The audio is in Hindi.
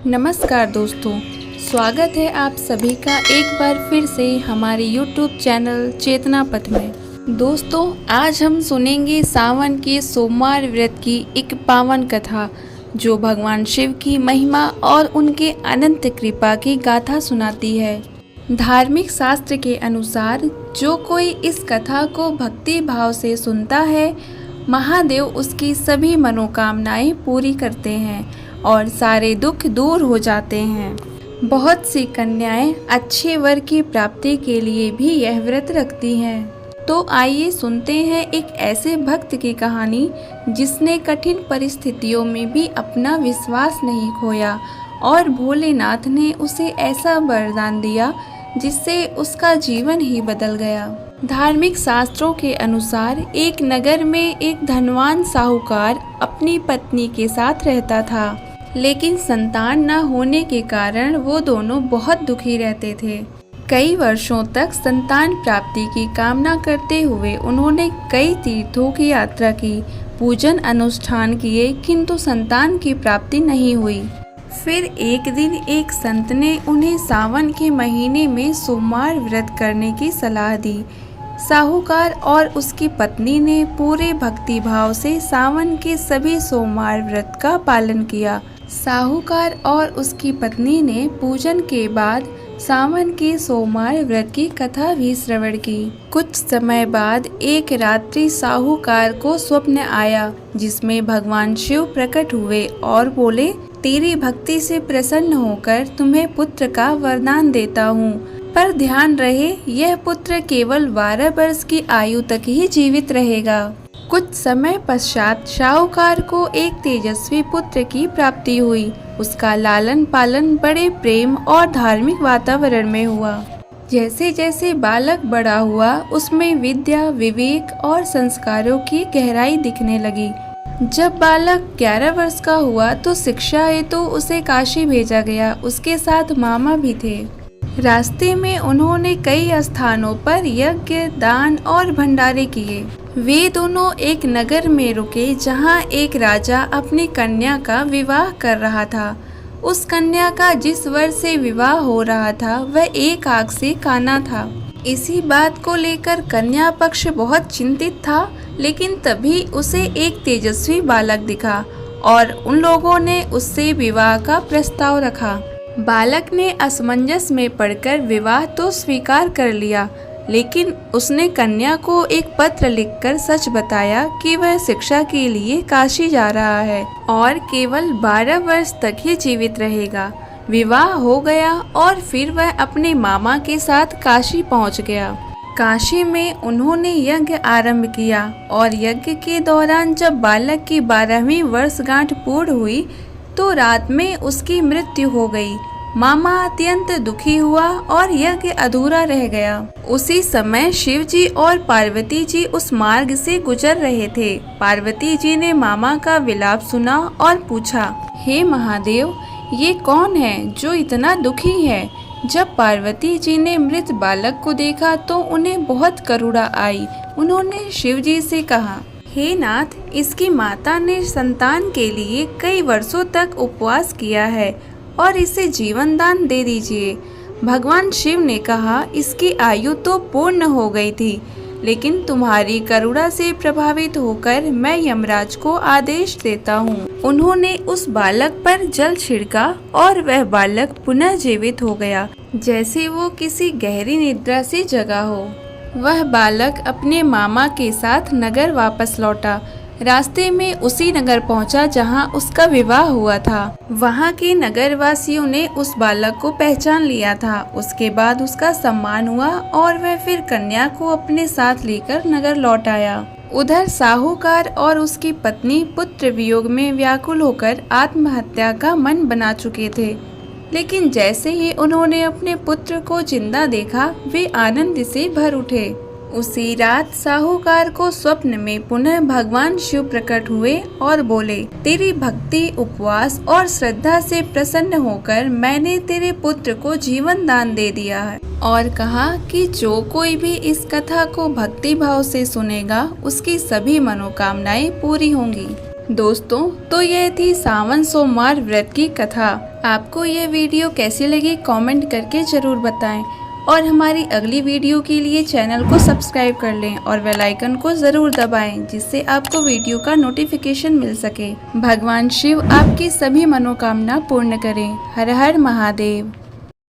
नमस्कार दोस्तों, स्वागत है आप सभी का एक बार फिर से हमारे YouTube चैनल चेतना पथ में। दोस्तों, आज हम सुनेंगे सावन के सोमवार व्रत की एक पावन कथा जो भगवान शिव की महिमा और उनके अनंत कृपा की गाथा सुनाती है। धार्मिक शास्त्र के अनुसार जो कोई इस कथा को भक्ति भाव से सुनता है, महादेव उसकी सभी मनोकामनाएं पूरी करते हैं और सारे दुख दूर हो जाते हैं। बहुत सी कन्याएं अच्छे वर की प्राप्ति के लिए भी यह व्रत रखती हैं। तो आइए सुनते हैं एक ऐसे भक्त की कहानी जिसने कठिन परिस्थितियों में भी अपना विश्वास नहीं खोया और भोलेनाथ ने उसे ऐसा वरदान दिया जिससे उसका जीवन ही बदल गया। धार्मिक शास्त्रों के अनुसार एक नगर में एक धनवान साहूकार अपनी पत्नी के साथ रहता था, लेकिन संतान न होने के कारण वो दोनों बहुत दुखी रहते थे। कई वर्षों तक संतान प्राप्ति की कामना करते हुए उन्होंने कई तीर्थों की यात्रा की, पूजन अनुष्ठान किए, किंतु संतान की प्राप्ति नहीं हुई। फिर एक दिन एक संत ने उन्हें सावन के महीने में सोमवार व्रत करने की सलाह दी। साहूकार और उसकी पत्नी ने पूरे भक्ति भाव से सावन के सभी सोमवार व्रत का पालन किया। साहूकार और उसकी पत्नी ने पूजन के बाद सावन के सोमवार व्रत की कथा भी श्रवण की। कुछ समय बाद एक रात्रि साहूकार को स्वप्न आया जिसमें भगवान शिव प्रकट हुए और बोले, तेरी भक्ति से प्रसन्न होकर तुम्हें पुत्र का वरदान देता हूँ, पर ध्यान रहे यह पुत्र केवल 12 वर्ष की आयु तक ही जीवित रहेगा। कुछ समय पश्चात साहूकार को एक तेजस्वी पुत्र की प्राप्ति हुई। उसका लालन पालन बड़े प्रेम और धार्मिक वातावरण में हुआ। जैसे जैसे बालक बड़ा हुआ उसमें विद्या, विवेक और संस्कारों की गहराई दिखने लगी। जब बालक 11 वर्ष का हुआ तो शिक्षा हेतु उसे काशी भेजा गया। उसके साथ मामा भी थे। रास्ते में उन्होंने कई स्थानों पर यज्ञ, दान और भंडारे किए। वे दोनों एक नगर में रुके जहां एक राजा अपनी कन्या का विवाह कर रहा था। उस कन्या का जिस वर से विवाह हो रहा था वह एक आग से काना था। इसी बात को लेकर कन्या पक्ष बहुत चिंतित था, लेकिन तभी उसे एक तेजस्वी बालक दिखा और उन लोगों ने उससे विवाह का प्रस्ताव रखा। बालक ने असमंजस में पड़कर विवाह तो स्वीकार कर लिया, लेकिन उसने कन्या को एक पत्र लिखकर सच बताया कि वह शिक्षा के लिए काशी जा रहा है और केवल 12 वर्ष तक ही जीवित रहेगा। विवाह हो गया और फिर वह अपने मामा के साथ काशी पहुंच गया। काशी में उन्होंने यज्ञ आरंभ किया और यज्ञ के दौरान जब बालक की 12वीं वर्षगांठ पूर्ण हुई तो रात में उसकी मृत्यु हो गई। मामा अत्यंत दुखी हुआ और यज्ञ अधूरा रह गया। उसी समय शिव जी और पार्वती जी उस मार्ग से गुजर रहे थे। पार्वती जी ने मामा का विलाप सुना और पूछा, हे महादेव, ये कौन है जो इतना दुखी है? जब पार्वती जी ने मृत बालक को देखा तो उन्हें बहुत करुणा आई। उन्होंने शिव जी से कहा, हे नाथ, इसकी माता ने संतान के लिए कई वर्षों तक उपवास किया है और इसे जीवन दान दे दीजिए। भगवान शिव ने कहा, इसकी आयु तो पूर्ण हो गई थी, लेकिन तुम्हारी करुणा से प्रभावित होकर मैं यमराज को आदेश देता हूँ। उन्होंने उस बालक पर जल छिड़का और वह बालक पुनः जीवित हो गया, जैसे वो किसी गहरी निद्रा से जगा हो। वह बालक अपने मामा के साथ नगर वापस लौटा। रास्ते में उसी नगर पहुंचा जहां उसका विवाह हुआ था। वहां के नगरवासियों ने उस बालक को पहचान लिया था। उसके बाद उसका सम्मान हुआ और वह फिर कन्या को अपने साथ लेकर नगर लौट आया। उधर साहूकार और उसकी पत्नी पुत्र वियोग में व्याकुल होकर आत्महत्या का मन बना चुके थे, लेकिन जैसे ही उन्होंने अपने पुत्र को जिंदा देखा वे आनंद से भर उठे। उसी रात साहूकार को स्वप्न में पुनः भगवान शिव प्रकट हुए और बोले, तेरी भक्ति, उपवास और श्रद्धा से प्रसन्न होकर मैंने तेरे पुत्र को जीवन दान दे दिया है, और कहा कि जो कोई भी इस कथा को भक्ति भाव से सुनेगा उसकी सभी मनोकामनाएं पूरी होंगी। दोस्तों, तो यह थी सावन सोमवार व्रत की कथा। आपको यह वीडियो कैसी लगी कमेंट करके जरूर बताएं और हमारी अगली वीडियो के लिए चैनल को सब्सक्राइब कर लें और बेल आइकन को जरूर दबाएं जिससे आपको वीडियो का नोटिफिकेशन मिल सके। भगवान शिव आपकी सभी मनोकामना पूर्ण करें। हर हर महादेव।